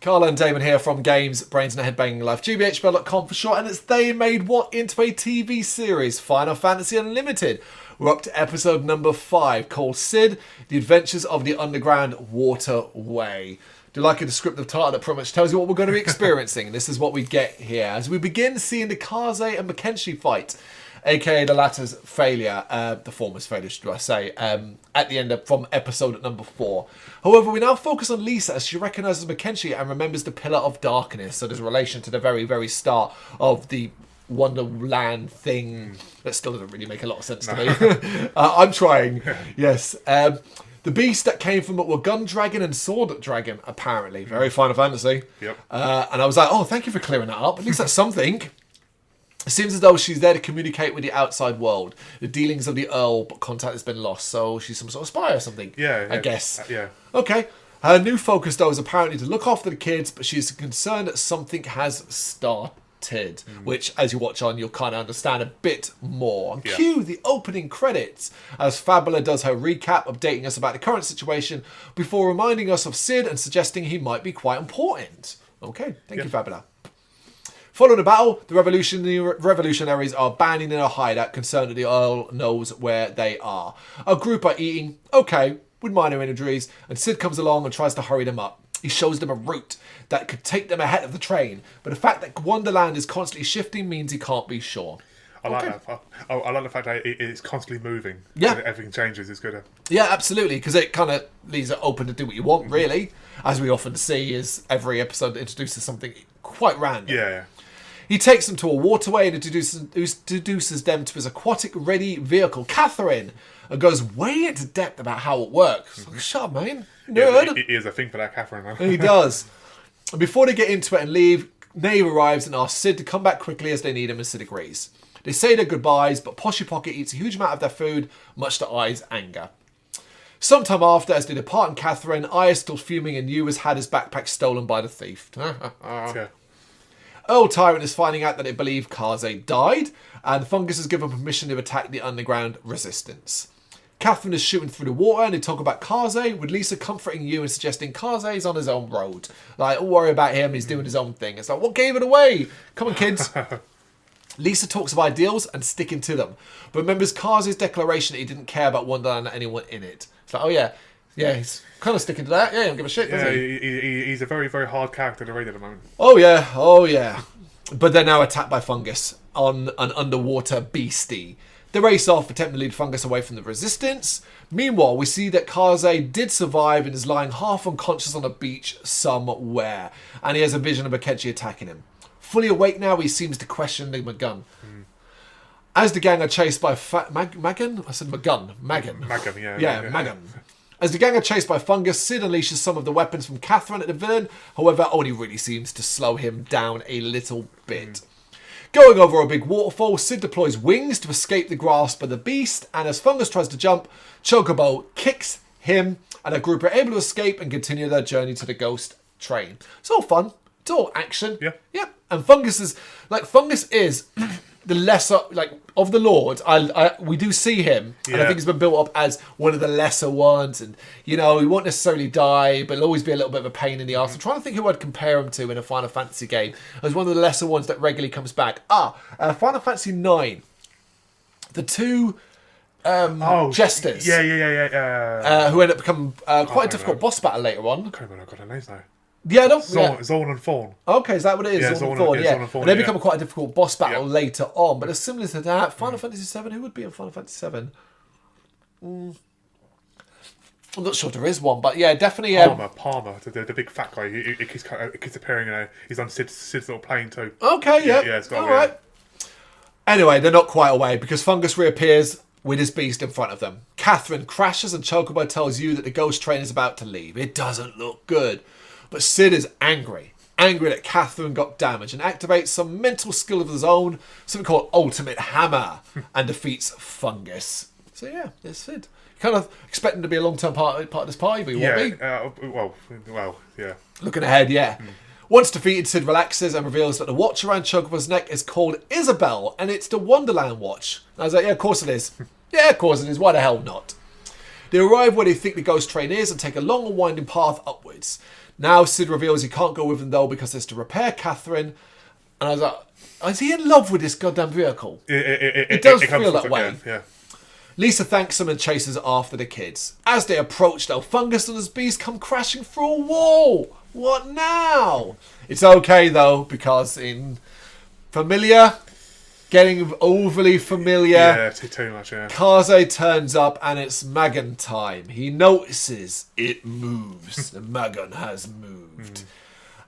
Carla and Damon here from Brrraains A Head-Banging Life, gbhblofficial for short, and it's they made what into a TV series, Final Fantasy Unlimited. We're up to episode number 5, called Sid, The Adventures of the Underground Waterway. Do you like a descriptive title that pretty much tells you what we're going to be experiencing? This is what we get here as we begin seeing the Kaze and Mackenzie fight, aka the latter's failure, the former's failure, should I say, at the end from episode number 4. However, we now focus on Lisa as she recognises Mackenzie and remembers the Pillar of Darkness. So there's a relation to the very, very start of the Wonderland thing that still doesn't really make a lot of sense to me. I'm trying, yes. The beast that came from it were Gun Dragon and Sword Dragon, apparently. Very Final Fantasy. Yep. And I was like, oh, thank you for clearing that up. At least that's something. It seems as though she's there to communicate with the outside world. The dealings of the Earl, but contact has been lost. So she's some sort of spy or something. Yeah. I guess. Yeah. Okay. Her new focus, though, is apparently to look after the kids, but she's concerned that something has started. Which, as you watch on, you'll kind of understand a bit more. Yeah. Cue the opening credits as Fabula does her recap, updating us about the current situation before reminding us of Sid and suggesting he might be quite important. Okay. Thank you, Fabula. Following the battle, the revolutionaries are banding in a hideout, concerned that the Earl knows where they are. A group are eating, okay, with minor injuries, and Sid comes along and tries to hurry them up. He shows them a route that could take them ahead of the train, but the fact that Wonderland is constantly shifting means he can't be sure. I like that. I like the fact that it's constantly moving. Yeah. So everything changes. It's good. Yeah, absolutely, because it kind of leaves it open to do what you want, really. As we often see, is every episode introduces something quite random. Yeah. He takes them to a waterway and introduces them to his aquatic-ready vehicle, Catherine, and goes way into depth about how it works. Like, shut up, man. Nerd. He has a thing for that Catherine, though. He does. And before they get into it and leave, Nave arrives and asks Sid to come back quickly as they need him, and Sid agrees. They say their goodbyes, but Poshy Pocket eats a huge amount of their food, much to Ai's anger. Sometime after, as they depart and Catherine, Ai is still fuming and Yu has had his backpack stolen by the thief. Yeah. Earl Tyrant is finding out that they believe Kaze died, and Fungus has given permission to attack the underground resistance. Catherine is shooting through the water, and they talk about Kaze, with Lisa comforting you and suggesting Kaze is on his own road. Like, don't worry about him, he's doing his own thing. It's like, what gave it away? Come on, kids. Lisa talks of ideals and sticking to them, but remembers Kaze's declaration that he didn't care about Wonderland or anyone in it. It's like, oh yeah, he's kind of sticking to that. Yeah, he don't give a shit, does he? He's a very, very hard character to read at the moment. Oh yeah. But they're now attacked by Fungus on an underwater beastie. They race off, attempting to lead Fungus away from the resistance. Meanwhile, we see that Kaze did survive and is lying half unconscious on a beach somewhere. And he has a vision of Mackenzie attacking him. Fully awake now, he seems to question the Magun. As the gang are chased by Magun? I said Magun. Magun. Yeah, Magun. As the gang are chased by Fungus, Sid unleashes some of the weapons from Catherine at the villain. However, only really seems to slow him down a little bit. Going over a big waterfall, Sid deploys wings to escape the grasp of the beast. And as Fungus tries to jump, Chocobo kicks him. And a group are able to escape and continue their journey to the ghost train. It's all fun. It's all action. Yeah. Yep. And Fungus is the lesser, of the Lord. We do see him, and I think he's been built up as one of the lesser ones, and he won't necessarily die, but he'll always be a little bit of a pain in the arse. I'm trying to think who I'd compare him to in a Final Fantasy game as one of the lesser ones that regularly comes back. Final Fantasy 9, the two jesters, who end up becoming quite a difficult boss battle later on. I can't remember, I've got their names now. Yeah, Zorn and Fawn. Okay, is that what it is? Yeah, Zorn and Fawn. And they become quite a difficult boss battle later on, but it's similar to that. Final Fantasy VII, who would be in Final Fantasy VII? I'm not sure there is one, but yeah, definitely. Palmer, the big fat guy. He keeps appearing. He's on Sid's little plane too. Okay, yeah. It's got all right. Anyway, they're not quite away because Fungus reappears with his beast in front of them. Catherine crashes and Chocobo tells you that the ghost train is about to leave. It doesn't look good. But Sid is angry that Catherine got damaged, and activates some mental skill of his own, something called Ultimate Hammer, and defeats Fungus. So yeah, there's Sid. Kind of expecting to be a long-term part of this party, but you won't be. Well, yeah. Looking ahead, yeah. Once defeated, Sid relaxes and reveals that the watch around Chocobo's neck is called Isabel, and it's the Wonderland watch. And I was like, yeah, of course it is. Yeah, of course it is. Why the hell not? They arrive where they think the ghost train is and take a long and winding path upwards. Now Sid reveals he can't go with them though because it's to repair Catherine. And I was like, is he in love with this goddamn vehicle? It does feel that way. Yeah. Lisa thanks him and chases after the kids. As they approach though, Fungus and his beast come crashing through a wall. What now? It's okay though, because in familiar, getting overly familiar. Yeah, too much, yeah. Kaze turns up and it's Magan time. He notices it moves. The Magan has moved.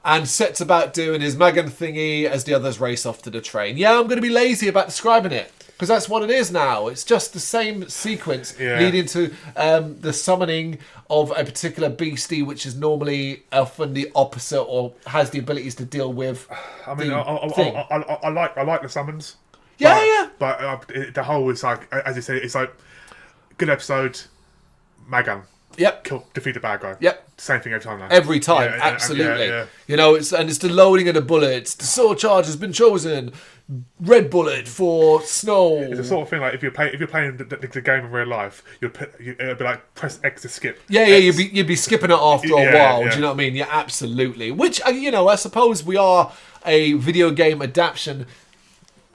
And sets about doing his Magan thingy as the others race off to the train. Yeah, I'm going to be lazy about describing it, because that's what it is now. It's just the same sequence leading to the summoning of a particular beastie, which is normally often the opposite or has the abilities to deal with. I mean, I like the summons. Yeah, But the whole is like, as you say, it's like good episode, Magan. Yep. Defeat the bad guy. Yep. Same thing every time now. Every time, absolutely. Yeah. You know, it's the loading of the bullets. The sword charge has been chosen. Red bullet for snow. It's the sort of thing like if you're playing the game in real life, it'd be like press X to skip. Yeah, you'd be skipping it after a while. Yeah. Do you know what I mean? Yeah, absolutely. Which I suppose we are a video game adaptation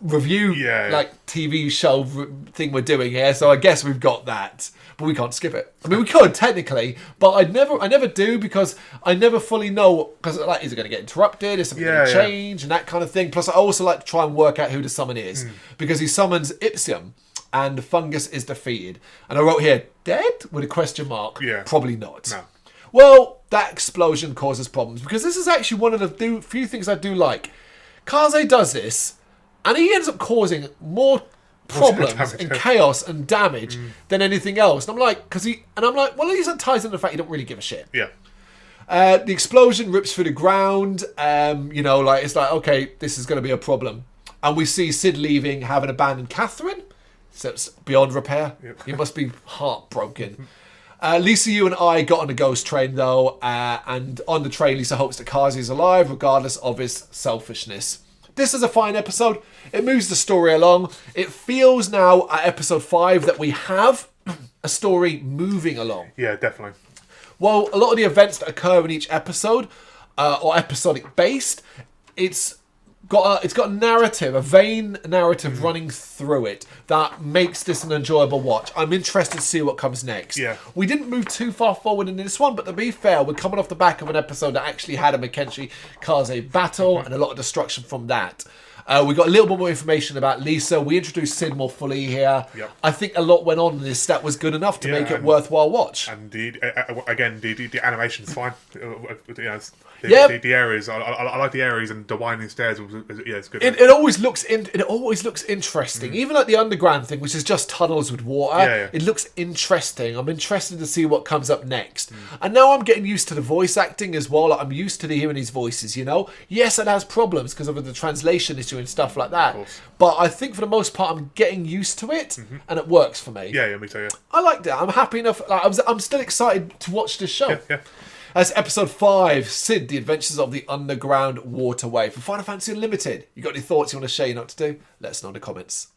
review like TV show thing we're doing here, so I guess we've got that, but we can't skip it. I mean, we could technically, but I never do, because I never fully know, because like, is it going to get interrupted, is something going to change, and that kind of thing. Plus I also like to try and work out who the summon is, because he summons Ipsium and Fungus is defeated, and I wrote here dead with a question mark. Probably not. No. Well, that explosion causes problems, because this is actually one of the few things I do like. Kaze does this, and he ends up causing more problems and chaos and damage than anything else. And I'm like, well, at least that ties into the fact you don't really give a shit. Yeah. The explosion rips through the ground. It's like, okay, this is going to be a problem. And we see Sid leaving, having abandoned Catherine. So it's beyond repair. Yep. He must be heartbroken. Lisa, you and I got on a ghost train, though. And on the train, Lisa hopes that Kazi is alive, regardless of his selfishness. This is a fine episode. It moves the story along. It feels now at episode 5 that we have a story moving along. Yeah, definitely. Well, a lot of the events that occur in each episode or episodic based, it's got a narrative, a vein narrative running through it that makes this an enjoyable watch. I'm interested to see what comes next. Yeah. We didn't move too far forward in this one, but to be fair, we're coming off the back of an episode that actually had a Mackenzie Kaze battle and a lot of destruction from that. We got a little bit more information about Lisa. We introduced Sid more fully here. Yep. I think a lot went on in this that was good enough to make it worthwhile watch. And the animation's fine. The areas, I like the areas, and the winding stairs. It's good. It always looks interesting. Even like the underground thing, which is just tunnels with water. It looks interesting. I'm interested to see what comes up next. And now I'm getting used to the voice acting as well. Like, I'm used to hearing these voices. Yes, it has problems because of the translation issue and stuff like that. But I think for the most part, I'm getting used to it, and it works for me. Yeah, me too. Yeah. I liked it. I'm happy enough. Like, I'm still excited to watch this show. Yeah. That's episode 5, Sid, The Adventures of the Underground Waterway for Final Fantasy Unlimited. You got any thoughts you want to share, you know what to do? Let us know in the comments.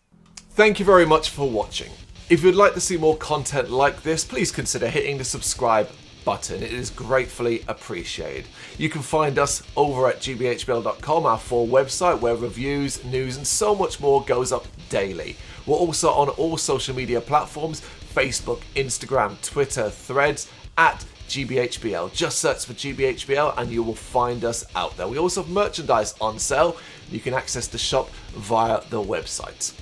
Thank you very much for watching. If you'd like to see more content like this, please consider hitting the subscribe button. It is gratefully appreciated. You can find us over at gbhbl.com, our full website, where reviews, news, and so much more goes up daily. We're also on all social media platforms, Facebook, Instagram, Twitter, Threads, at GBHBL. Just search for GBHBL and you will find us out there. We also have merchandise on sale. You can access the shop via the website.